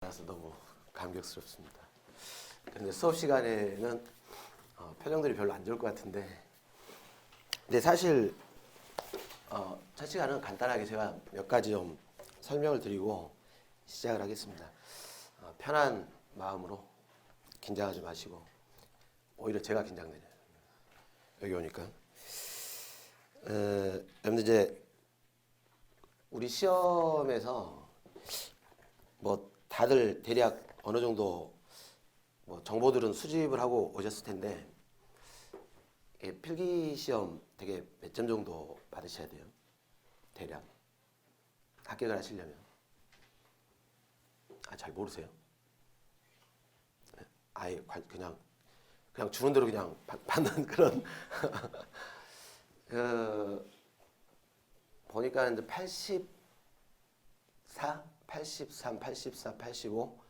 나서 너무 감격스럽습니다. 근데 수업 시간에는 표정들이 별로 안 좋을 것 같은데, 근데 사실 첫 시간은 간단하게 제가 몇 가지 좀 설명을 드리고 시작을 하겠습니다. 편한 마음으로 긴장하지 마시고, 오히려 제가 긴장되네요. 여기 오니까. 여러분들 이제 우리 시험에서 뭐 다들 대략 어느 정도 뭐 정보들은 수집을 하고 오셨을 텐데, 필기 시험 되게 몇 점 정도 받으셔야 돼요? 대략 합격을 하시려면. 잘 모르세요? 아예 그냥 주는 대로 그냥 받는 그런 보니까 이제 84, 83, 84, 85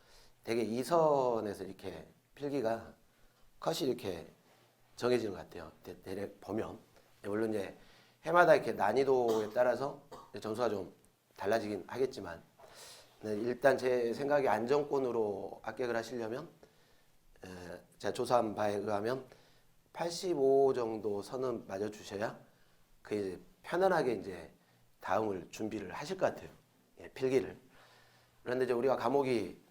되게 2선에서 이렇게 필기가 컷이 이렇게 정해지는 것 같아요. 대략 보면 물론 이제 해마다 이렇게 난이도에 따라서 점수가 좀 달라지긴 하겠지만, 일단 제 생각에 안정권으로 합격을 하시려면 제가 조사한 바에 의하면 85 정도 선은 맞아 주셔야 그 이제 편안하게 이제 다음을 준비를 하실 것 같아요. 필기를. 그런데 이제 우리가 과목이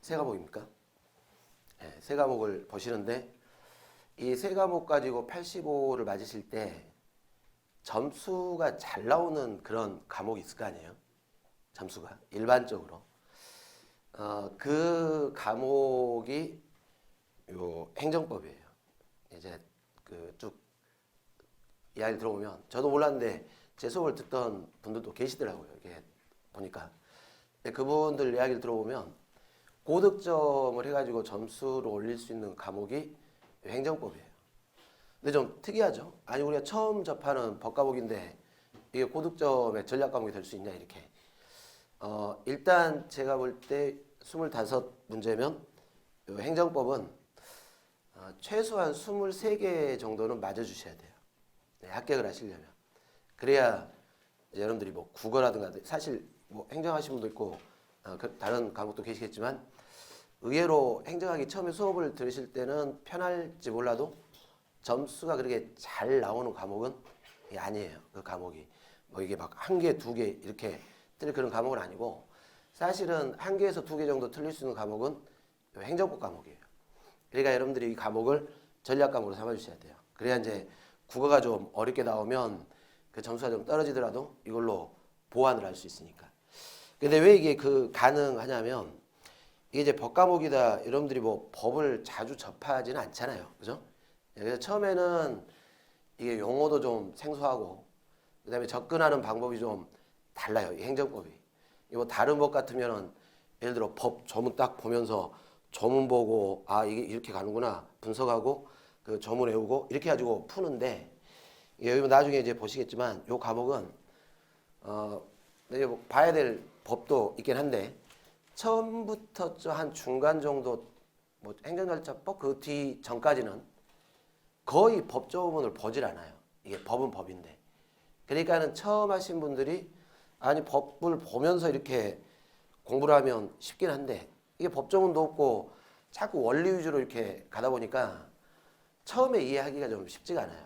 세 과목입니까? 세 과목을 보시는데, 이 세 과목 가지고 85를 맞으실 때 점수가 잘 나오는 그런 과목이 있을 거 아니에요? 점수가 일반적으로 그 과목이 요 행정법이에요. 이제 그 쭉 이야기를 들어보면, 저도 몰랐는데 제 수업을 듣던 분들도 계시더라고요. 이게 보니까. 근데 그분들 이야기를 들어보면 고득점을 해가지고 점수를 올릴 수 있는 과목이 행정법이에요. 근데 좀 특이하죠? 아니, 우리가 처음 접하는 법과목인데 이게 고득점의 전략 과목이 될 수 있냐, 이렇게. 일단 제가 볼 때 25문제면 행정법은 최소한 23개 정도는 맞아주셔야 돼요. 합격을 하시려면. 그래야 여러분들이 뭐 국어라든가, 사실 뭐 행정하시는 분도 있고 다른 과목도 계시겠지만, 의외로 행정학이 처음에 수업을 들으실 때는 편할지 몰라도 점수가 그렇게 잘 나오는 과목은 아니에요. 그 과목이 뭐 이게 막 한 개, 두 개 이렇게 틀릴 그런 과목은 아니고, 사실은 한 개에서 두 개 정도 틀릴 수 있는 과목은 행정법 과목이에요. 그러니까 여러분들이 이 과목을 전략 과목으로 삼아 주셔야 돼요. 그래야 이제 국어가 좀 어렵게 나오면 그 점수가 좀 떨어지더라도 이걸로 보완을 할 수 있으니까. 근데 왜 이게 가능하냐면, 이게 이제 법 과목이다. 여러분들이 뭐 법을 자주 접하지는 않잖아요. 그죠? 그래서 처음에는 이게 용어도 좀 생소하고, 그 다음에 접근하는 방법이 좀 달라요. 이 행정법이. 뭐 다른 법 같으면은 예를 들어 법 조문 딱 보면서 조문 보고, 이게 이렇게 가는구나 분석하고 그 조문 외우고 이렇게 가지고 푸는데, 여기 나중에 이제 보시겠지만 요 과목은 뭐 봐야 될 법도 있긴 한데, 처음부터 한 중간 정도 뭐 행정절차법 그 뒤 전까지는 거의 법조문을 보질 않아요. 이게 법은 법인데. 그러니까는 처음 하신 분들이 법을 보면서 이렇게 공부를 하면 쉽긴 한데, 이게 법조문도 없고 자꾸 원리 위주로 이렇게 가다 보니까 처음에 이해하기가 좀 쉽지가 않아요.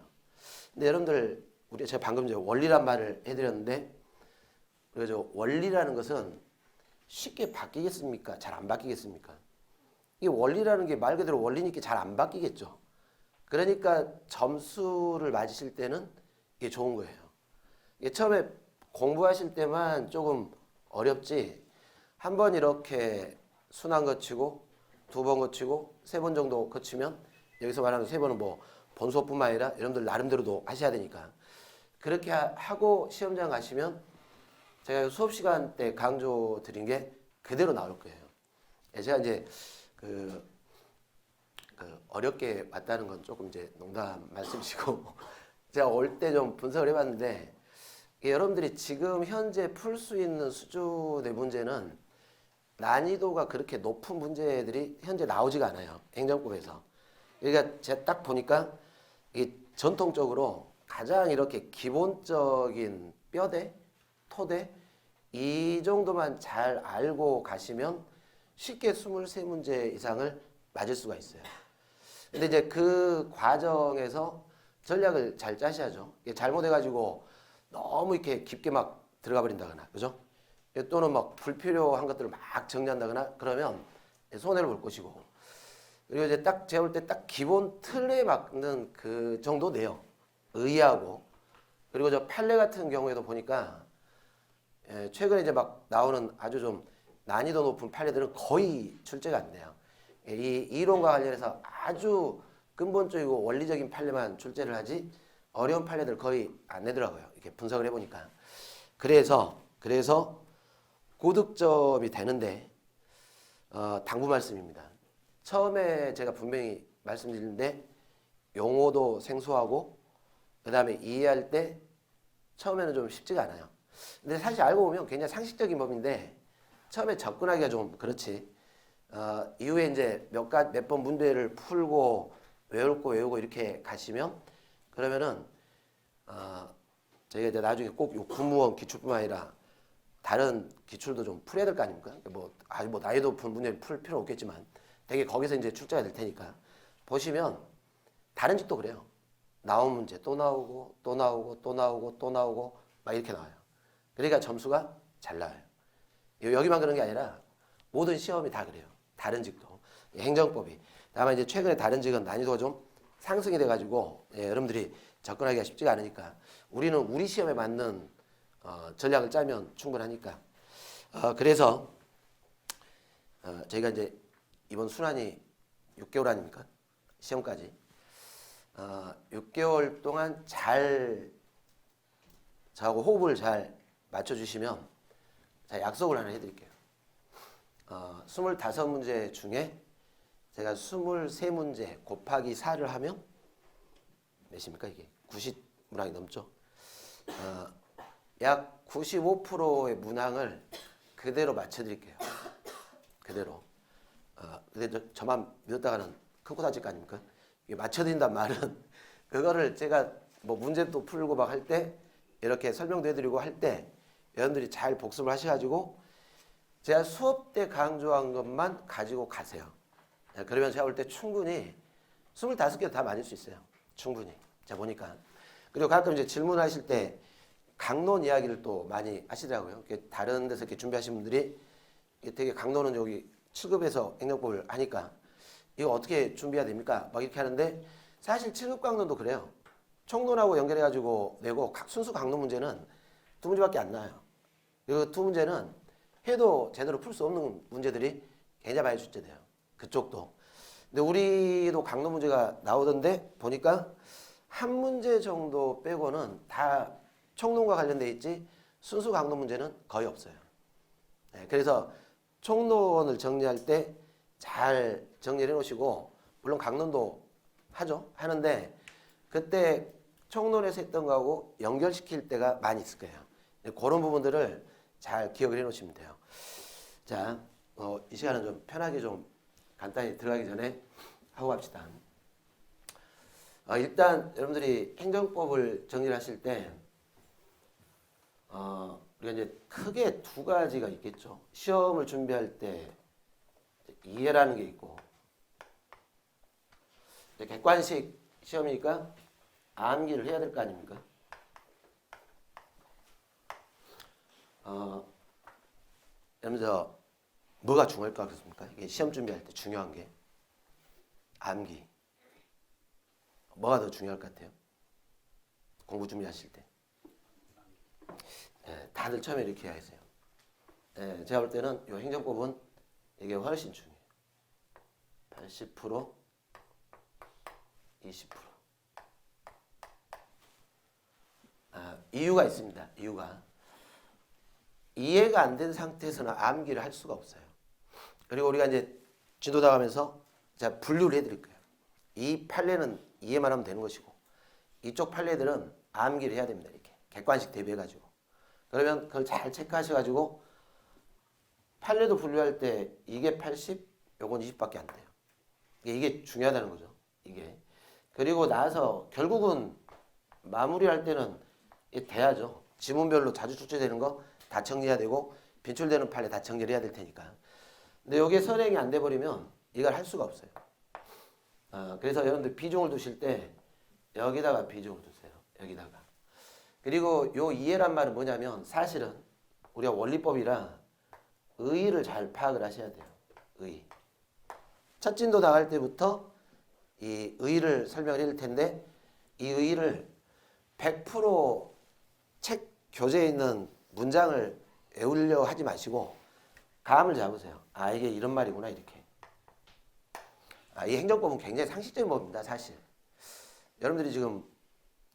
근데 여러분들, 제가 방금 이제 원리란 말을 해드렸는데, 그래서 원리라는 것은 쉽게 바뀌겠습니까? 잘 안 바뀌겠습니까? 이 원리라는 게 말 그대로 원리니까 잘 안 바뀌겠죠. 그러니까 점수를 맞으실 때는 이게 좋은 거예요. 이게 처음에 공부하실 때만 조금 어렵지, 한 번 이렇게 순환 거치고 두 번 거치고 세 번 정도 거치면, 여기서 말하는 세 번은 뭐 본수업뿐만 아니라 여러분들 나름대로도 하셔야 되니까, 그렇게 하고 시험장 가시면 제가 수업 시간 때 강조 드린 게 그대로 나올 거예요. 제가 이제 어렵게 왔다는 건 조금 이제 농담 말씀이시고, 제가 올 때 좀 분석을 해봤는데, 여러분들이 지금 현재 풀 수 있는 수준의 문제는 난이도가 그렇게 높은 문제들이 현재 나오지가 않아요. 행정법에서. 그러니까 제가 딱 보니까 이게 전통적으로 가장 이렇게 기본적인 뼈대, 토대 이 정도만 잘 알고 가시면 쉽게 23문제 이상을 맞을 수가 있어요. 근데 이제 그 과정에서 전략을 잘 짜셔야죠. 이게 잘못해가지고 너무 이렇게 깊게 막 들어가 버린다거나, 그죠? 또는 막 불필요한 것들을 막 정리한다거나 그러면 손해를 볼 것이고. 그리고 이제 딱 제가 볼 때 딱 기본 틀에 맞는 그 정도 내용, 의의하고. 그리고 저 판례 같은 경우에도 보니까 최근에 이제 막 나오는 아주 좀 난이도 높은 판례들은 거의 출제가 안 돼요. 이 이론과 관련해서 아주 근본적이고 원리적인 판례만 출제를 하지 어려운 판례들 거의 안 내더라고요. 이렇게 분석을 해보니까. 그래서 고득점이 되는데 당부 말씀입니다. 처음에 제가 분명히 말씀드리는데 용어도 생소하고 그 다음에 이해할 때 처음에는 좀 쉽지가 않아요. 근데 사실 알고 보면 굉장히 상식적인 법인데 처음에 접근하기가 좀 그렇지. 이후에 이제 몇 번 문제를 풀고 외우고 이렇게 가시면 그러면은 저희가 이제 나중에 꼭 군무원 기출뿐만 아니라 다른 기출도 좀 풀어야 될 거 아닙니까? 뭐 아주 뭐 나이 높은 문제를 풀 필요는 없겠지만 되게 거기서 이제 출제가 될 테니까 보시면 다른 직도 그래요. 나온 문제 또 나오고 또 나오고 또 나오고 또 나오고 막 이렇게 나와요. 그러니까 점수가 잘 나와요. 여기만 그런 게 아니라 모든 시험이 다 그래요. 다른 직도 행정법이. 다만 이제 최근에 다른 직은 난이도가 좀 상승이 돼가지고 여러분들이 접근하기가 쉽지가 않으니까 우리는 우리 시험에 맞는 전략을 짜면 충분하니까. 그래서 저희가 이제 이번 순환이 6개월 아닙니까? 시험까지. 6개월 동안 잘 저하고 호흡을 잘 맞춰주시면 제가 약속을 하나 해드릴게요. 25문제 중에 제가 23문제 곱하기 4를 하면 몇입니까 이게? 90문항이 넘죠. 약 95%의 문항을 그대로 맞춰드릴게요. 그대로. 근데 저만 믿었다가는 큰 코 다칠 거 아닙니까? 이게 맞춰드린단 말은 그거를 제가 뭐 문제도 풀고 막 할 때 이렇게 설명도 해드리고 할 때 여러분들이 잘 복습을 하셔가지고 제가 수업 때 강조한 것만 가지고 가세요. 그러면 제가 볼 때 충분히 25개 다 맞을 수 있어요. 충분히. 제가 보니까. 그리고 가끔 이제 질문하실 때 강론 이야기를 또 많이 하시더라고요. 다른 데서 이렇게 준비하신 분들이 되게 강론은 여기 7급에서 행정법을 하니까 이거 어떻게 준비해야 됩니까? 막 이렇게 하는데 사실 7급 강론도 그래요. 총론하고 연결해가지고 내고 순수 강론 문제는 2문제밖에 안 나와요. 그 2문제는 해도 제대로 풀 수 없는 문제들이 굉장히 많이 출제돼요. 그쪽도. 근데 우리도 강론 문제가 나오던데 보니까 한 문제 정도 빼고는 다 총론과 관련돼 있지 순수 강론 문제는 거의 없어요. 그래서 총론을 정리할 때 잘 정리를 해놓으시고 물론 강론도 하죠. 하는데 그때 총론에서 했던 거하고 연결시킬 때가 많이 있을 거예요. 그런 부분들을 잘 기억을 해놓으시면 돼요. 자, 이 시간은 좀 편하게 좀 간단히 들어가기 전에 하고 갑시다. 일단 여러분들이 행정법을 정리를 하실 때 우리가 이제 크게 2가지가 있겠죠. 시험을 준비할 때 이해라는 게 있고 객관식 시험이니까 암기를 해야 될 거 아닙니까? 여러분들 뭐가 중요할 것 같습니까? 이게 시험 준비할 때 중요한 게 암기. 뭐가 더 중요할 것 같아요? 공부 준비하실 때. 다들 처음에 이렇게 하세요. 제가 볼 때는 이 행정법은 이게 훨씬 중요해요. 80%, 20%. 이유가 있습니다. 이유가. 이해가 안 된 상태에서는 암기를 할 수가 없어요. 그리고 우리가 이제 진도 나가면서 제가 분류를 해드릴 거예요. 이 판례는 이해만 하면 되는 것이고 이쪽 판례들은 암기를 해야 됩니다. 이렇게 객관식 대비해가지고. 그러면 그걸 잘 체크하셔가지고 판례도 분류할 때 이게 80, 요건 20밖에 안 돼요. 이게 중요하다는 거죠. 이게. 그리고 나서 결국은 마무리할 때는 돼야죠. 지문별로 자주 출제되는 거 다 정리해야 되고 빈출되는 판례 다 정리를 해야 될 테니까. 근데 여기에 선행이 안 돼 버리면 이걸 할 수가 없어요. 그래서 여러분들 비중을 두실 때 여기다가 비중을 두세요. 여기다가. 그리고 요 이해란 말은 뭐냐면 사실은 우리가 원리법이라 의의를 잘 파악을 하셔야 돼요. 의의. 첫 진도 나갈 때부터 이 의의를 설명을 해줄 텐데 이 의의를 100% 교재에 있는 문장을 외우려 하지 마시고 감을 잡으세요. 아, 이게 이런 말이구나 이렇게. 이 행정법은 굉장히 상식적인 법입니다. 사실. 여러분들이 지금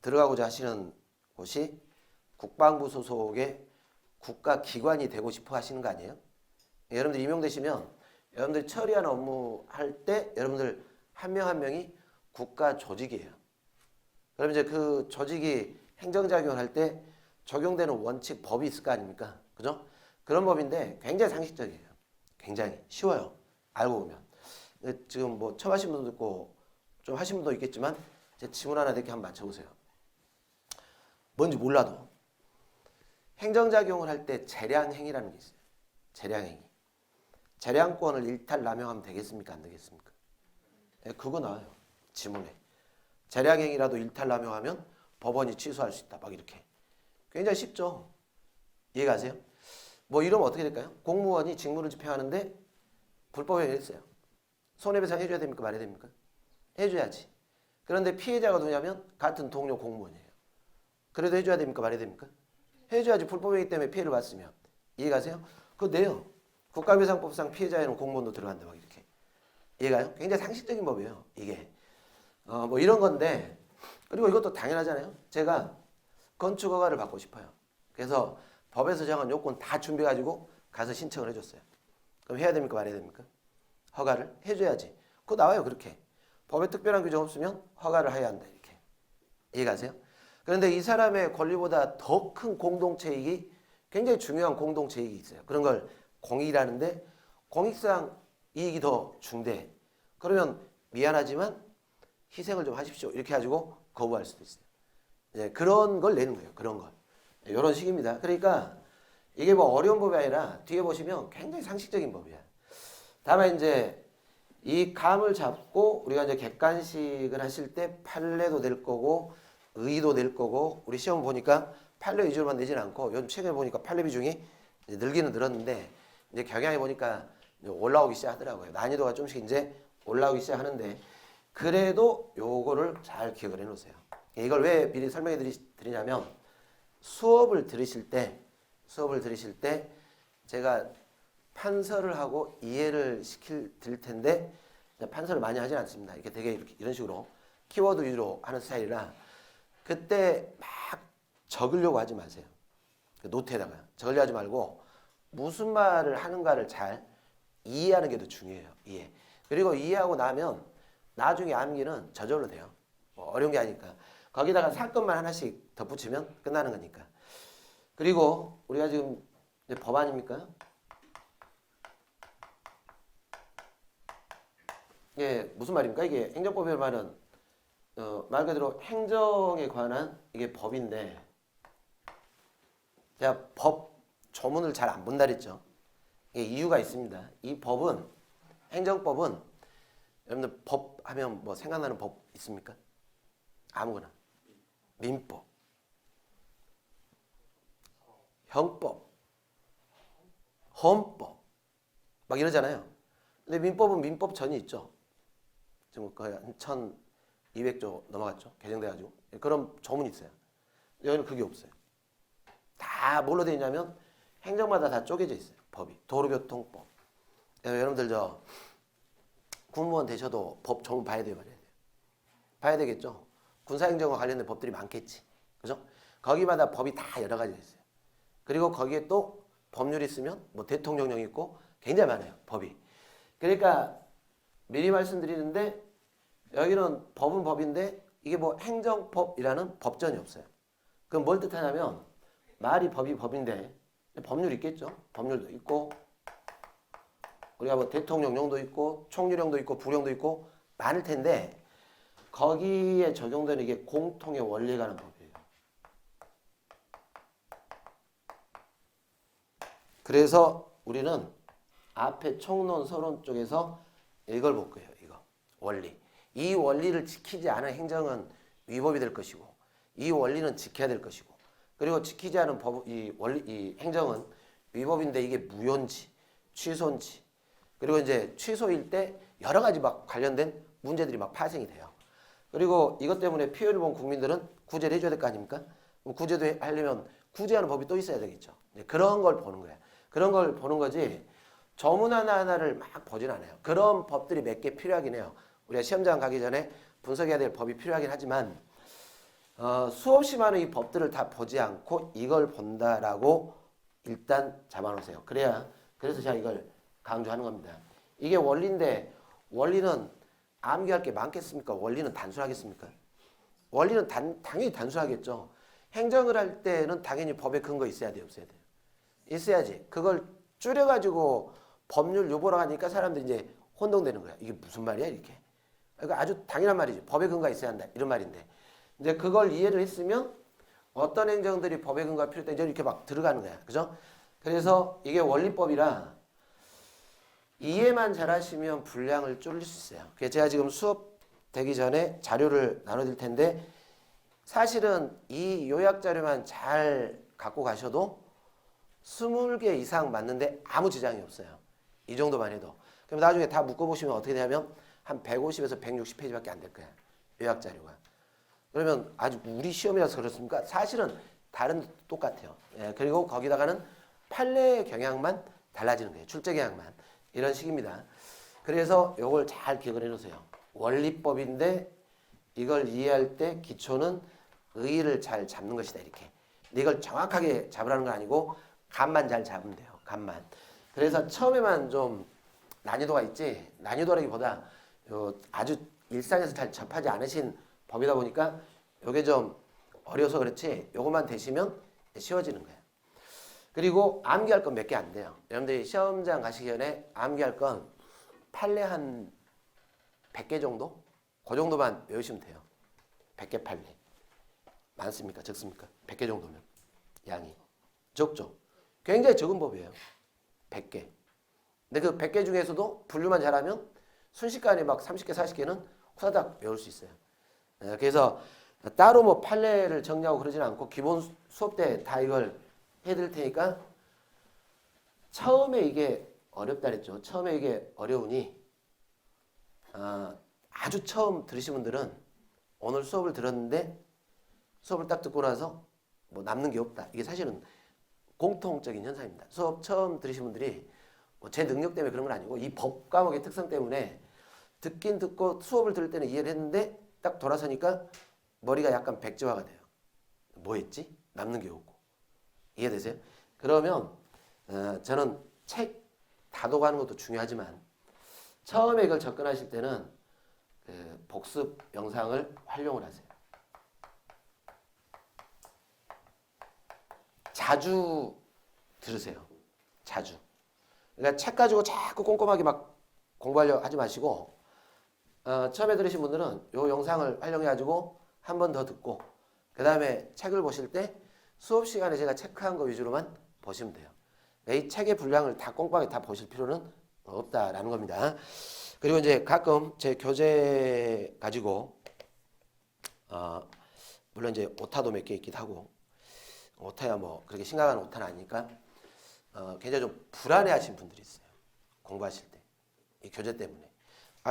들어가고자 하시는 곳이 국방부 소속의 국가기관이 되고 싶어 하시는 거 아니에요? 여러분들 임용되시면 여러분들이 처리하는 업무 할 때 여러분들 한 명 한 명이 국가 조직이에요. 그럼 이제 그 조직이 행정작용을 할 때 적용되는 원칙, 법이 있을 거 아닙니까? 그죠? 그런 법인데 굉장히 상식적이에요. 굉장히 쉬워요. 알고 보면. 지금 뭐 처음 하신 분도 있고 좀 하신 분도 있겠지만 제 지문 하나 이렇게 한번 맞춰보세요. 뭔지 몰라도 행정작용을 할 때 재량행위라는 게 있어요. 재량행위. 재량권을 일탈남용하면 되겠습니까? 안 되겠습니까? 그거 나와요. 지문에. 재량행위라도 일탈남용하면 법원이 취소할 수 있다. 막 이렇게. 굉장히 쉽죠? 이해가세요? 뭐 이러면 어떻게 될까요? 공무원이 직무를 집행하는데 불법 행위를 했어요. 손해배상 해줘야 됩니까? 말해야 됩니까? 해줘야지. 그런데 피해자가 누구냐면 같은 동료 공무원이에요. 그래도 해줘야 됩니까? 말해야 됩니까? 해줘야지. 불법행위 때문에 피해를 봤으면. 이해가세요? 그거 내요. 국가배상법상 피해자에는 공무원도 들어간다. 막 이렇게. 이해가요? 굉장히 상식적인 법이에요. 이게. 뭐 이런 건데 그리고 이것도 당연하잖아요. 제가 건축허가를 받고 싶어요. 그래서 법에서 정한 요건 다 준비해가지고 가서 신청을 해줬어요. 그럼 해야 됩니까? 말해야 됩니까? 허가를 해줘야지. 그거 나와요. 그렇게. 법에 특별한 규정 없으면 허가를 해야 한다. 이렇게. 이해가세요? 그런데 이 사람의 권리보다 더 큰 공동체이익이 굉장히 중요한 공동체이익이 있어요. 그런 걸 공익이라는데 공익상 이익이 더 중대. 그러면 미안하지만 희생을 좀 하십시오. 이렇게 가지고 거부할 수도 있어요. 네, 그런 걸 내는 거예요. 그런 걸. 이런 식입니다. 그러니까 이게 뭐 어려운 법이 아니라 뒤에 보시면 굉장히 상식적인 법이야. 다만 이제 이 감을 잡고 우리가 이제 객관식을 하실 때 판례도 낼 거고 의의도 낼 거고 우리 시험 보니까 판례 위주로만 내지는 않고 요즘 최근에 보니까 판례 비중이 이제 늘기는 늘었는데 이제 경향해 보니까 이제 올라오기 시작하더라고요. 난이도가 좀씩 이제 올라오기 시작하는데 그래도 요거를 잘 기억을 해 놓으세요. 이걸 왜 미리 설명해 드리냐면 수업을 들으실 때 제가 판서를 하고 이해를 드릴 텐데 판서를 많이 하진 않습니다. 이렇게 되게 이런 식으로 키워드 위주로 하는 스타일이라 그때 막 적으려고 하지 마세요. 노트에다가 적으려고 하지 말고 무슨 말을 하는가를 잘 이해하는 게 더 중요해요. 이해. 그리고 이해하고 나면 나중에 암기는 저절로 돼요. 뭐 어려운 게 아니니까. 거기다가 사건만 하나씩 덧붙이면 끝나는 거니까. 그리고 우리가 지금 이제 법 아닙니까? 이게 무슨 말입니까? 이게 행정법의 말은 말 그대로 행정에 관한 이게 법인데 제가 법 조문을 잘 안 본다 그랬죠. 이게 이유가 있습니다. 이 법은 행정법은 여러분들 법 하면 뭐 생각나는 법 있습니까? 아무거나. 민법, 형법, 헌법 막 이러잖아요. 근데 민법은 민법전이 있죠. 지금 거의 한 1200조 넘어갔죠. 개정돼가지고. 그런 조문이 있어요. 여기는 그게 없어요. 다 뭘로 되어 있냐면 행정마다 다 쪼개져 있어요. 법이. 도로교통법. 여러분들 저 군무원 되셔도 법 조문 봐야 돼요. 말이에요. 봐야 되겠죠. 군사행정과 관련된 법들이 많겠지. 그죠? 거기마다 법이 다 여러 가지가 있어요. 그리고 거기에 또 법률이 있으면 뭐 대통령령이 있고 굉장히 많아요. 법이. 그러니까 미리 말씀드리는데 여기는 법은 법인데 이게 뭐 행정법이라는 법전이 없어요. 그럼 뭘 뜻하냐면 말이 법이 법인데 법률이 있겠죠. 법률도 있고 우리가 뭐 대통령령도 있고 총리령도 있고 부령도 있고 많을 텐데 거기에 적용되는 이게 공통의 원리에 관한 법이에요. 그래서 우리는 앞에 총론, 서론 쪽에서 이걸 볼 거예요. 이거 원리. 이 원리를 지키지 않은 행정은 위법이 될 것이고, 이 원리는 지켜야 될 것이고, 그리고 지키지 않은 이 원리, 이 행정은 위법인데 이게 무효인지, 취소인지, 그리고 이제 취소일 때 여러 가지 막 관련된 문제들이 막 파생이 돼요. 그리고 이것 때문에 피해를 본 국민들은 구제를 해줘야 될 거 아닙니까? 그럼 구제도 하려면 구제하는 법이 또 있어야 되겠죠. 그런 걸 보는 거예요. 그런 걸 보는 거지 조문 하나하나를 막 보진 않아요. 그런 법들이 몇 개 필요하긴 해요. 우리가 시험장 가기 전에 분석해야 될 법이 필요하긴 하지만 수없이 많은 이 법들을 다 보지 않고 이걸 본다라고 일단 잡아놓으세요. 그래서 제가 이걸 강조하는 겁니다. 이게 원리인데 원리는 암기할 게 많겠습니까? 원리는 단순하겠습니까? 원리는 당연히 단순하겠죠. 행정을 할 때는 당연히 법에 근거 있어야 돼요? 없어야 돼요? 있어야지. 그걸 줄여가지고 법률 유보로 하니까 사람들이 이제 혼동되는 거야. 이게 무슨 말이야 이렇게. 그러니까 아주 당연한 말이지. 법에 근거가 있어야 한다. 이런 말인데. 이제 그걸 이해를 했으면 어떤 행정들이 법에 근거가 필요할 때 이렇게 막 들어가는 거야. 그죠? 그래서 이게 원리법이라 이해만 잘하시면 분량을 줄일 수 있어요. 그래서 제가 지금 수업 되기 전에 자료를 나눠드릴 텐데 사실은 이 요약 자료만 잘 갖고 가셔도 20개 이상 맞는데 아무 지장이 없어요. 이 정도만 해도. 그럼 나중에 다 묶어보시면 어떻게 되냐면 한 150에서 160페이지밖에 안 될 거야. 요약 자료가. 그러면 아주 우리 시험이라서 그렇습니까? 사실은 다른 데도 똑같아요. 예, 그리고 거기다가는 판례 경향만 달라지는 거예요. 출제 경향만. 이런 식입니다. 그래서 이걸 잘 기억을 해놓으세요. 원리법인데 이걸 이해할 때 기초는 의의를 잘 잡는 것이다. 이렇게. 근데 이걸 정확하게 잡으라는 건 아니고 감만 잘 잡으면 돼요. 감만. 그래서 처음에만 좀 난이도가 있지 난이도라기보다 아주 일상에서 잘 접하지 않으신 법이다 보니까 이게 좀 어려서 그렇지 요것만 되시면 쉬워지는 거예요. 그리고 암기할 건 몇 개 안 돼요. 여러분들이 시험장 가시기 전에 암기할 건 판례 한 100개 정도? 그 정도만 외우시면 돼요. 100개 판례. 많습니까? 적습니까? 100개 정도면. 양이. 적죠? 굉장히 적은 법이에요. 100개. 근데 그 100개 중에서도 분류만 잘하면 순식간에 막 30개, 40개는 후다닥 외울 수 있어요. 그래서 따로 뭐 판례를 정리하고 그러진 않고 기본 수업 때 다 이걸 해드릴 테니까 처음에 이게 어렵다 그랬죠. 처음에 이게 어려우니 아주 처음 들으신 분들은 오늘 수업을 들었는데 수업을 딱 듣고 나서 뭐 남는 게 없다. 이게 사실은 공통적인 현상입니다. 수업 처음 들으신 분들이 뭐제 능력 때문에 그런 건 아니고 이 법 과목의 특성 때문에 듣긴 듣고 수업을 들을 때는 이해를 했는데 딱 돌아서니까 머리가 약간 백지화가 돼요. 뭐 했지? 남는 게 없고. 이해되세요? 그러면 저는 책 다독하는 것도 중요하지만 처음에 이걸 접근하실 때는 그 복습 영상을 활용을 하세요. 자주 들으세요. 자주. 그러니까 책 가지고 자꾸 꼼꼼하게 막 공부하려 하지 마시고 처음에 들으신 분들은 이 영상을 활용해가지고 한 번 더 듣고 그 다음에 책을 보실 때 수업 시간에 제가 체크한 거 위주로만 보시면 돼요. 이 책의 분량을 다 꼼꼼하게 다 보실 필요는 없다라는 겁니다. 그리고 이제 가끔 제 교재 가지고 물론 이제 오타도 몇 개 있기도 하고 오타야 뭐 그렇게 심각한 오타는 아니니까 굉장히 좀 불안해하신 분들이 있어요. 공부하실 때 이 교재 때문에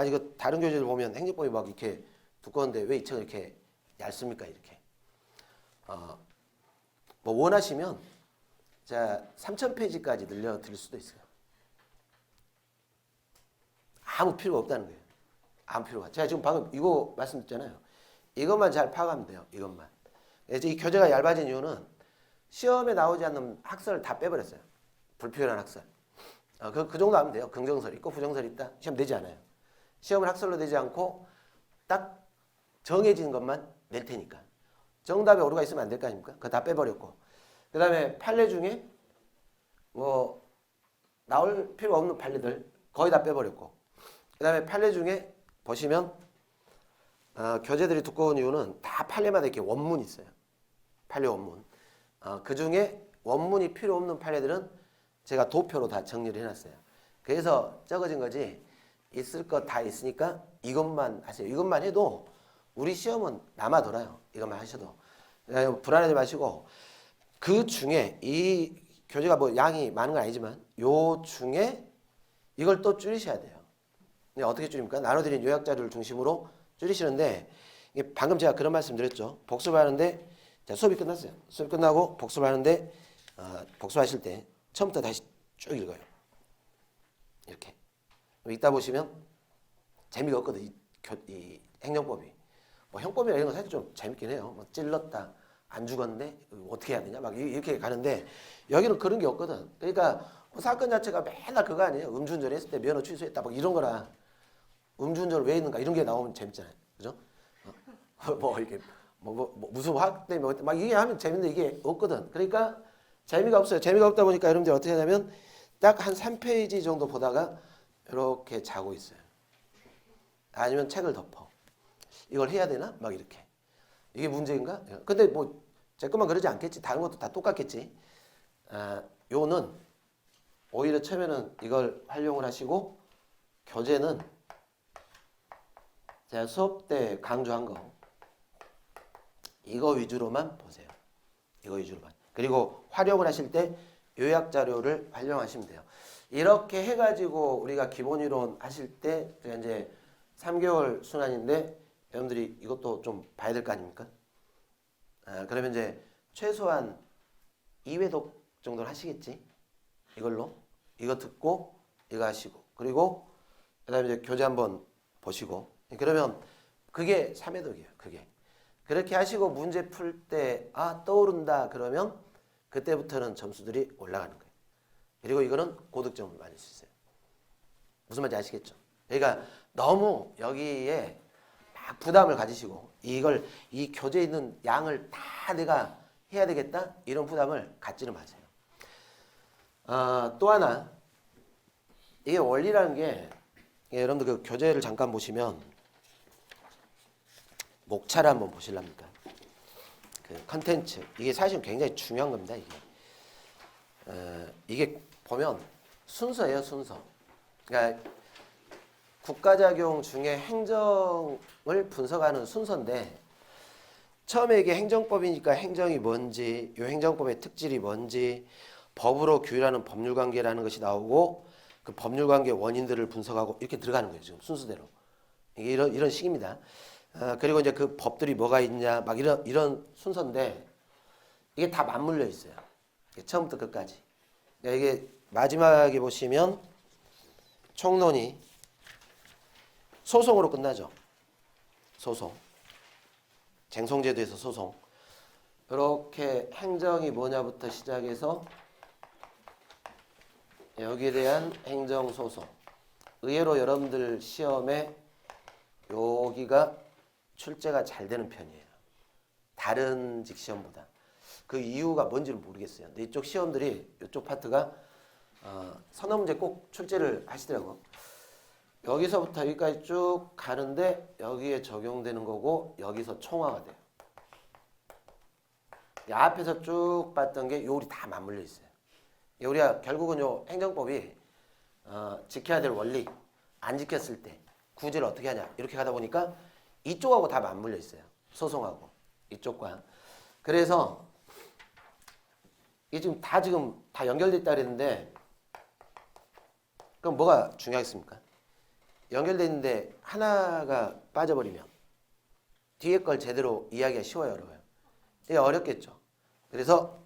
이거 다른 교재를 보면 행정법이 막 이렇게 두꺼운데 왜 이 책은 이렇게 얇습니까? 이렇게 뭐 원하시면 자 3000페이지까지 늘려 드릴 수도 있어요. 아무 필요가 없다는 거예요. 아무 필요가. 제가 지금 방금 이거 말씀드렸잖아요. 이것만 잘 파악하면 돼요. 이것만. 이제 이 교재가 얇아진 이유는 시험에 나오지 않는 학설을 다 빼버렸어요. 불필요한 학설. 그 정도 하면 돼요. 긍정설 있고 부정설 있다. 시험 내지 않아요. 시험을 학설로 내지 않고 딱 정해진 것만 낼 테니까. 정답에 오류가 있으면 안 될 거 아닙니까? 그거 다 빼버렸고. 그 다음에 판례 중에 뭐 나올 필요 없는 판례들 거의 다 빼버렸고. 그 다음에 판례 중에 보시면 교재들이 두꺼운 이유는 다 판례마다 이렇게 원문이 있어요. 판례 원문. 그 중에 원문이 필요 없는 판례들은 제가 도표로 다 정리를 해놨어요. 그래서 적어진 거지. 있을 거 다 있으니까 이것만 하세요. 이것만 해도 우리 시험은 남아돌아요. 이것만 하셔도. 불안하지 마시고 그 중에 이 교재가 뭐 양이 많은 건 아니지만 요 중에 이걸 또 줄이셔야 돼요. 어떻게 줄입니까? 나눠드린 요약 자료를 중심으로 줄이시는데 이게 방금 제가 그런 말씀 드렸죠. 복습하는데 자, 수업이 끝났어요. 수업 끝나고 복습하는데 복습하실 때 처음부터 다시 쭉 읽어요. 이렇게. 이따 보시면 재미가 없거든. 이 행정법이. 뭐 형법이나 이런 건 사실 좀 재밌긴 해요. 뭐 찔렀다. 안 죽었네? 어떻게 해야 되냐? 막 이렇게 가는데 여기는 그런 게 없거든. 그러니까 뭐 사건 자체가 맨날 그거 아니에요. 음주운전 했을 때 면허 취소했다. 막 이런 거라 음주운전을 왜 했는가 이런 게 나오면 재밌잖아요. 그죠? 뭐 이렇게 무슨 화학 때문에 막 이게 하면 재밌는데 이게 없거든. 그러니까 재미가 없어요. 재미가 없다 보니까 여러분들이 어떻게 하냐면 딱 한 3페이지 정도 보다가 이렇게 자고 있어요. 아니면 책을 덮어. 이걸 해야 되나? 막 이렇게. 이게 문제인가? 근데 뭐 제 것만 그러지 않겠지. 다른 것도 다 똑같겠지. 요는 오히려 처음에는 이걸 활용을 하시고 교재는 제가 수업 때 강조한 거 이거 위주로만 보세요. 이거 위주로만. 그리고 활용을 하실 때 요약 자료를 활용하시면 돼요. 이렇게 해가지고 우리가 기본 이론 하실 때 제가 이제 3개월 순환인데 여러분들이 이것도 좀 봐야 될 거 아닙니까? 그러면 이제 최소한 2회독 정도는 하시겠지? 이걸로 이거 듣고 이거 하시고 그리고 그다음에 이제 교재 한번 보시고 그러면 그게 3회독이에요. 그게 그렇게 하시고 문제 풀 때 떠오른다 그러면 그때부터는 점수들이 올라가는 거예요. 그리고 이거는 고득점을 받을 수 있어요. 무슨 말인지 아시겠죠? 그러니까 너무 여기에 막 부담을 가지시고 이 교재에 있는 양을 다 내가 해야 되겠다 이런 부담을 갖지는 마세요. 또 하나 이게 원리라는 게 여러분들 그 교재를 잠깐 보시면 목차를 한번 보실랍니까? 그 컨텐츠 이게 사실 굉장히 중요한 겁니다. 이게 보면 순서예요. 순서. 그러니까 국가작용 중에 행정을 분석하는 순서인데 처음에 이게 행정법이니까 행정이 뭔지 이 행정법의 특질이 뭔지 법으로 규율하는 법률관계라는 것이 나오고 그 법률관계 원인들을 분석하고 이렇게 들어가는 거예요. 지금 순서대로. 이게 이런 식입니다. 그리고 이제 그 법들이 뭐가 있냐 막 이런 순서인데 이게 다 맞물려 있어요. 처음부터 끝까지. 그러니까 이게 마지막에 보시면 총론이 소송으로 끝나죠. 소송. 쟁송제도에서 소송. 이렇게 행정이 뭐냐부터 시작해서 여기에 대한 행정소송. 의외로 여러분들 시험에 여기가 출제가 잘 되는 편이에요. 다른 직시험보다. 그 이유가 뭔지는 모르겠어요. 근데 이쪽 시험들이 이쪽 파트가 선어 문제 꼭 출제를 하시더라고요. 여기서부터 여기까지 쭉 가는데 여기에 적용되는 거고 여기서 총화가 돼요. 앞에서 쭉 봤던 게 요리 다 맞물려 있어요. 우리가 결국은 요 행정법이 지켜야 될 원리 안 지켰을 때 구제를 어떻게 하냐 이렇게 가다 보니까 이쪽하고 다 맞물려 있어요. 소송하고 이쪽과. 그래서 이게 지금 다 연결돼 있다 그랬는데 그럼 뭐가 중요하겠습니까? 연결돼 있는데 하나가 빠져버리면 뒤에 걸 제대로 이해하기가 쉬워요, 어려워요? 이게 어렵겠죠. 그래서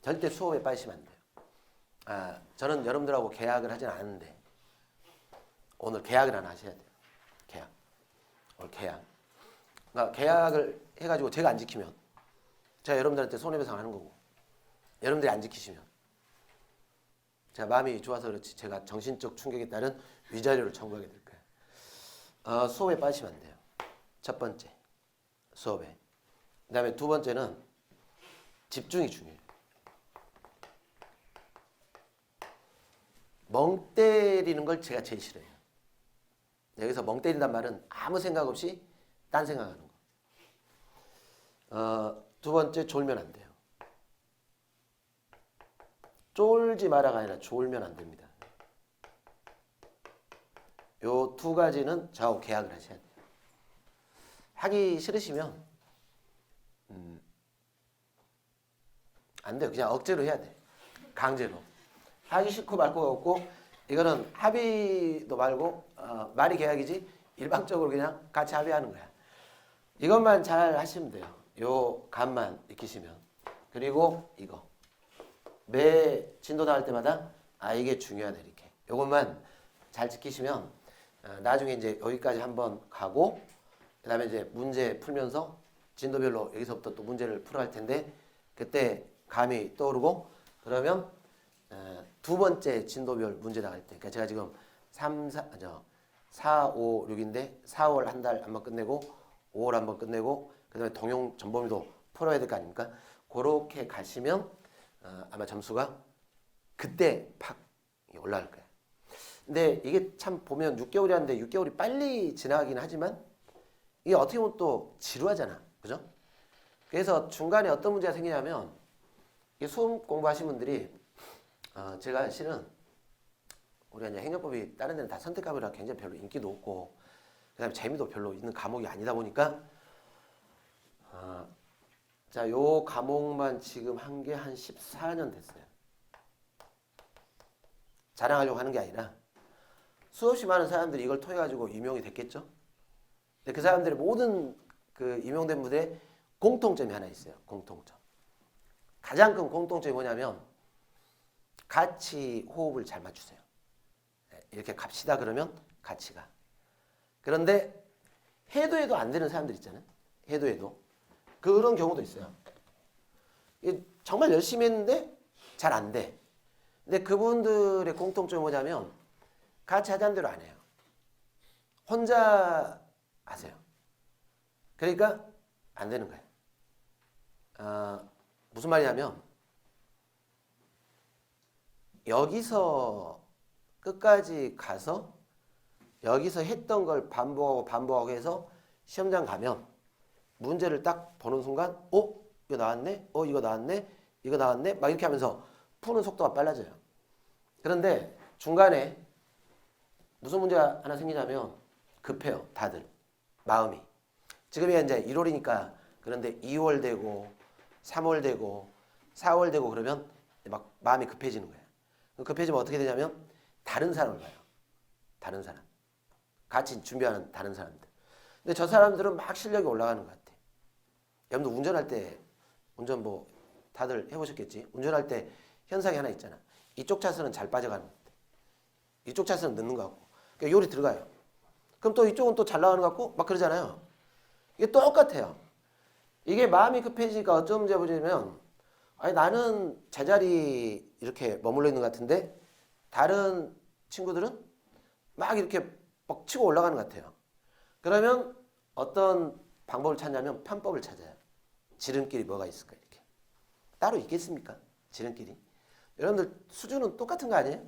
절대 수업에 빠지시면 안 돼요. 저는 여러분들하고 계약을 하진 않았는데 오늘 계약을 하나 하셔야 돼요. 계약. 오늘 계약. 그러니까 계약을 해가지고 제가 안 지키면 제가 여러분들한테 손해배상 하는 거고 여러분들이 안 지키시면 제가 마음이 좋아서 그렇지 제가 정신적 충격에 따른 위자료를 청구하게 될 거예요. 수업에 빠지시면 안 돼요. 첫 번째 수업에. 그 다음에 두 번째는 집중이 중요해요. 멍 때리는 걸 제가 제일 싫어해요. 여기서 멍 때린단 말은 아무 생각 없이 딴 생각하는 거. 두 번째 졸면 안 돼요. 쫄지 마라가 아니라 졸면 안 됩니다. 요 두 가지는 저하고 계약을 하셔야 돼요. 하기 싫으시면 안 돼요. 그냥 억지로 해야 돼. 강제로. 하기 싫고 말 거 없고 이거는 합의도 말고 말이 계약이지 일방적으로 그냥 같이 합의하는 거야. 이것만 잘 하시면 돼요. 요 값만 익히시면. 그리고 이거. 매 진도 나올 때마다 이게 중요하다 이렇게. 요것만 잘 지키시면 나중에 이제 여기까지 한번 가고 그다음에 이제 문제 풀면서 진도별로 여기서부터 또 문제를 풀어야 할 텐데 그때 감이 떠오르고 그러면 두 번째 진도별 문제 나갈 때 그러니까 제가 지금 4, 5, 6인데 4월 한 달 한번 끝내고 5월 한번 끝내고 그다음에 동용 전범위도 풀어야 될 거 아닙니까? 그렇게 가시면 아마 점수가 그때 팍 올라갈 거예요. 근데 이게 참 보면 6개월이 하는데 6개월이 빨리 지나가긴 하지만 이게 어떻게 보면 또 지루하잖아. 그죠? 그래서 중간에 어떤 문제가 생기냐면 이 수험 공부하신 분들이 제가 실은 우리가 이제 행정법이 다른 데는 다 선택과목이라 굉장히 별로 인기도 없고 그다음에 재미도 별로 있는 과목이 아니다 보니까 자, 요 과목만 지금 한 게 한 14년 됐어요. 자랑하려고 하는 게 아니라 수없이 많은 사람들이 이걸 통해 가지고 임용이 됐겠죠. 근데 그 사람들의 모든 그 임용된 분들의 공통점이 하나 있어요. 공통점. 가장 큰 공통점이 뭐냐면 같이 호흡을 잘 맞추세요. 이렇게 갑시다 그러면 같이 가. 그런데 해도 안 되는 사람들 있잖아요. 해도 그런 경우도 있어요. 정말 열심히 했는데 잘 안 돼. 근데 그분들의 공통점이 뭐냐면 같이 하자는 대로 안 해요. 혼자 하세요. 그러니까 안 되는 거예요. 무슨 말이냐면 여기서 끝까지 가서 여기서 했던 걸 반복하고 해서 시험장 가면 문제를 딱 보는 순간 이거 나왔네? 이거 나왔네? 이거 나왔네? 막 이렇게 하면서 푸는 속도가 빨라져요. 그런데 중간에 무슨 문제가 하나 생기냐면 급해요. 다들. 마음이. 지금이 이제 1월이니까 그런데 2월 되고 3월 되고 4월 되고 그러면 막 마음이 급해지는 거예요. 급해지면 어떻게 되냐면 다른 사람을 봐요. 다른 사람. 같이 준비하는 다른 사람들. 근데 저 사람들은 막 실력이 올라가는 것 같아. 여러분들 운전할 때 운전 뭐 다들 해보셨겠지. 운전할 때 현상이 하나 있잖아. 이쪽 차선은 잘 빠져가는 것 같아. 이쪽 차선은 늦는 것 같고. 그러니까 요리 들어가요. 그럼 또 이쪽은 또 잘 나가는 것 같고 막 그러잖아요. 이게 똑같아요. 이게 마음이 급해지니까 어떤 문제가 보자면 나는 제자리 이렇게 머물러 있는 것 같은데 다른 친구들은 막 이렇게 뻑치고 올라가는 것 같아요. 그러면 어떤 방법을 찾냐면 편법을 찾아요. 지름길이 뭐가 있을까 이렇게. 따로 있겠습니까? 지름길이. 여러분들 수준은 똑같은 거 아니에요?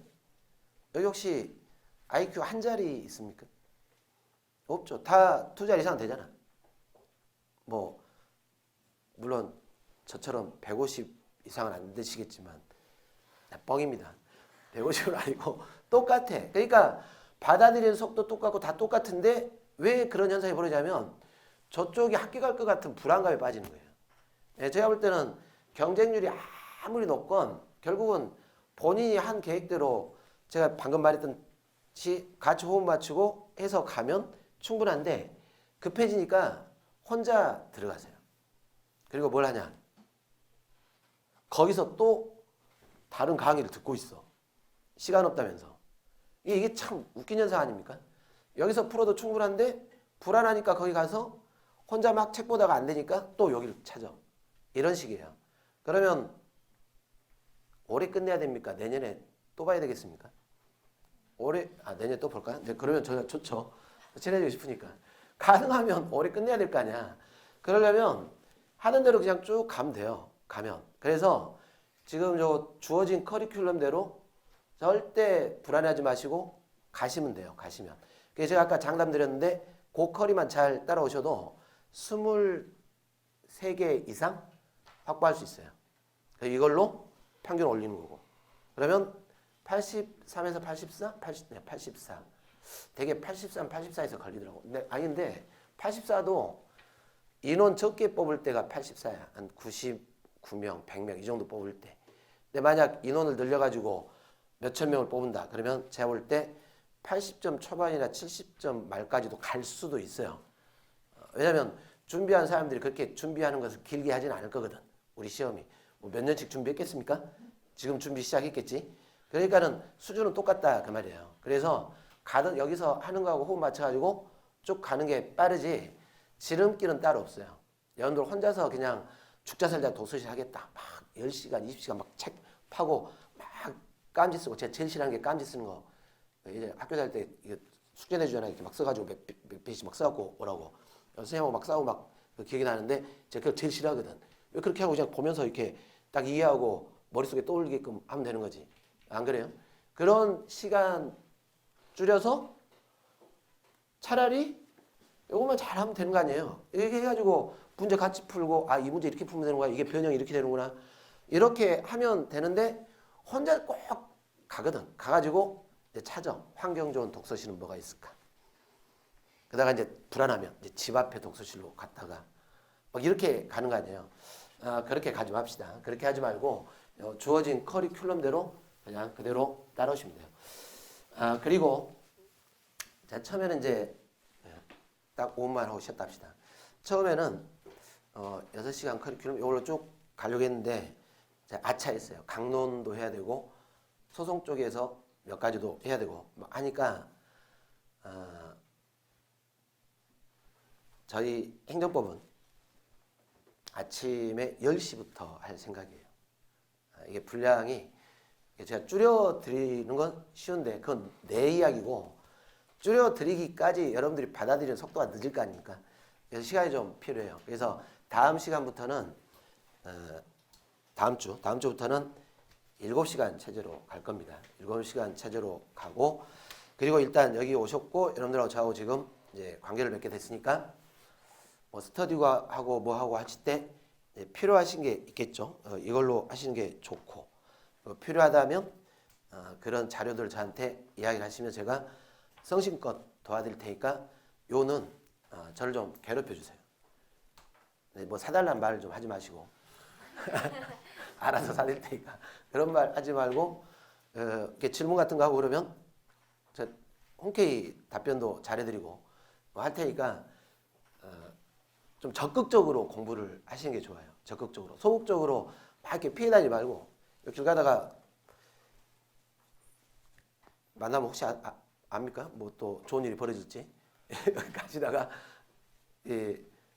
여기 혹시 IQ 한 자리 있습니까? 없죠. 다 두 자리 이상 되잖아. 뭐 물론 저처럼 150 이상은 안 되시겠지만 뻥입니다. 150은 아니고 똑같아. 그러니까 받아들이는 속도 똑같고 다 똑같은데 왜 그런 현상이 벌어지냐면 저쪽이 학교 갈 것 같은 불안감에 빠지는 거예요. 제가 볼 때는 경쟁률이 아무리 높건 결국은 본인이 한 계획대로 제가 방금 말했던 같이 호흡 맞추고 해서 가면 충분한데 급해지니까 혼자 들어가세요. 그리고 뭘 하냐? 거기서 또 다른 강의를 듣고 있어. 시간 없다면서. 이게 참 웃긴 현상 아닙니까? 여기서 풀어도 충분한데 불안하니까 거기 가서 혼자 막 책 보다가 안 되니까 또 여기를 찾아. 이런 식이에요. 그러면 올해 끝내야 됩니까? 내년에 또 봐야 되겠습니까? 내년에 또 볼까요? 네, 그러면 저 좋죠. 친해지고 싶으니까. 가능하면 올해 끝내야 될 거 아니야. 그러려면 하는 대로 그냥 쭉 가면 돼요. 가면. 그래서 지금 저 주어진 커리큘럼대로 절대 불안해하지 마시고 가시면 돼요. 가시면. 그래서 제가 아까 장담 드렸는데 그 커리만 잘 따라오셔도 23개 이상 확보할 수 있어요. 이걸로 평균 올리는 거고. 그러면 83에서 84? 84. 되게 83, 84에서 걸리더라고. 근데 아닌데 84도 인원 적게 뽑을 때가 84야. 한 99명, 100명 이 정도 뽑을 때. 근데 만약 인원을 늘려가지고 몇천 명을 뽑는다. 그러면 제가 볼 때 80점 초반이나 70점 말까지도 갈 수도 있어요. 왜냐면 준비한 사람들이 그렇게 준비하는 것을 길게 하지는 않을 거거든. 우리 시험이. 뭐 몇 년씩 준비했겠습니까? 지금 준비 시작했겠지? 그러니까는 수준은 똑같다 그 말이에요. 그래서 가든 여기서 하는 거하고 호흡 맞춰가지고 쭉 가는 게 빠르지 지름길은 따로 없어요. 여러분들 혼자서 그냥 죽자살자 도서실 하겠다. 막 10시간, 20시간 막 책 파고 막 깜지 쓰고 제가 제일 싫어하는 게 깜지 쓰는 거. 이제 학교 다닐 때 숙제 내주잖아요. 이렇게 막 써가지고 몇 페이지 막 써갖고 오라고. 선생님하고 막 싸우고 막 기억이 나는데 제가 그걸 제일 싫어하거든. 왜 그렇게 하고 그냥 보면서 이렇게 딱 이해하고 머릿속에 떠올리게끔 하면 되는 거지. 안 그래요? 그런 시간 줄여서 차라리 이것만 잘하면 되는 거 아니에요. 이렇게 해가지고 문제 같이 풀고 아 이 문제 이렇게 풀면 되는 거야. 이게 변형이 이렇게 되는구나. 이렇게 하면 되는데 혼자 꼭 가거든. 가가지고 이제 찾아. 환경 좋은 독서실은 뭐가 있을까. 그러다가 이제 불안하면 이제 집 앞에 독서실로 갔다가 막 이렇게 가는 거 아니에요. 그렇게 가지 맙시다. 그렇게 하지 말고 주어진 커리큘럼대로 그냥 그대로 따라오시면 돼요. 그리고 자, 처음에는 이제 딱 5분만 하고 쉬었다 합시다. 처음에는 6시간 커리큘럼 이걸로 쭉 가려고 했는데 아차했어요. 강론도 해야 되고 소송 쪽에서 몇 가지도 해야 되고 하니까 저희 행정법은 아침에 10시부터 할 생각이에요. 이게 분량이 제가 줄여드리는 건 쉬운데 그건 내 이야기고 줄여드리기까지 여러분들이 받아들이는 속도가 늦을 거 아닙니까? 그래서 시간이 좀 필요해요. 그래서 다음 시간부터는 다음 주부터는 7시간 체제로 갈 겁니다. 7시간 체제로 가고 그리고 일단 여기 오셨고 여러분들하고 저하고 지금 이제 관계를 맺게 됐으니까 뭐 스터디가 하고 뭐 하고 하실 때 필요하신 게 있겠죠. 이걸로 하시는 게 좋고 필요하다면 그런 자료들 저한테 이야기를 하시면 제가 성심껏 도와드릴 테니까 요는 저를 좀 괴롭혀 주세요. 뭐 사달라는 말을 좀 하지 마시고 알아서 사드릴 테니까 그런 말 하지 말고 이렇게 질문 같은 거 하고 그러면 제가 흔쾌히 답변도 잘해드리고 뭐 할 테니까 좀 적극적으로 공부를 하시는 게 좋아요. 적극적으로. 소극적으로 막 이렇게 피해 다니지 말고 길 가다가 만나면 혹시 압니까? 뭐 또 좋은 일이 벌어질지 가시다가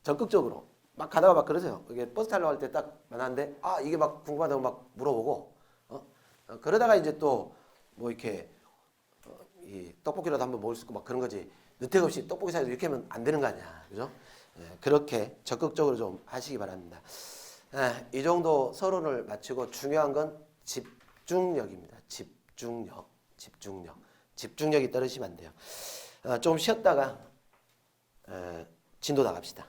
적극적으로 막 가다가 막 그러세요. 이게 버스 타려고 할 때 딱 만났는데 이게 막 궁금하다고 막 물어보고 그러다가 이제 또 뭐 이렇게 이 떡볶이라도 한번 먹을 수 있고 막 그런 거지. 느택 없이 떡볶이 사이도 이렇게 하면 안 되는 거 아니야. 그죠? 그렇게 적극적으로 좀 하시기 바랍니다. 이 정도 서론을 마치고 중요한 건 집중력입니다. 집중력이 떨어지면 안 돼요. 좀 쉬었다가 진도 나갑시다.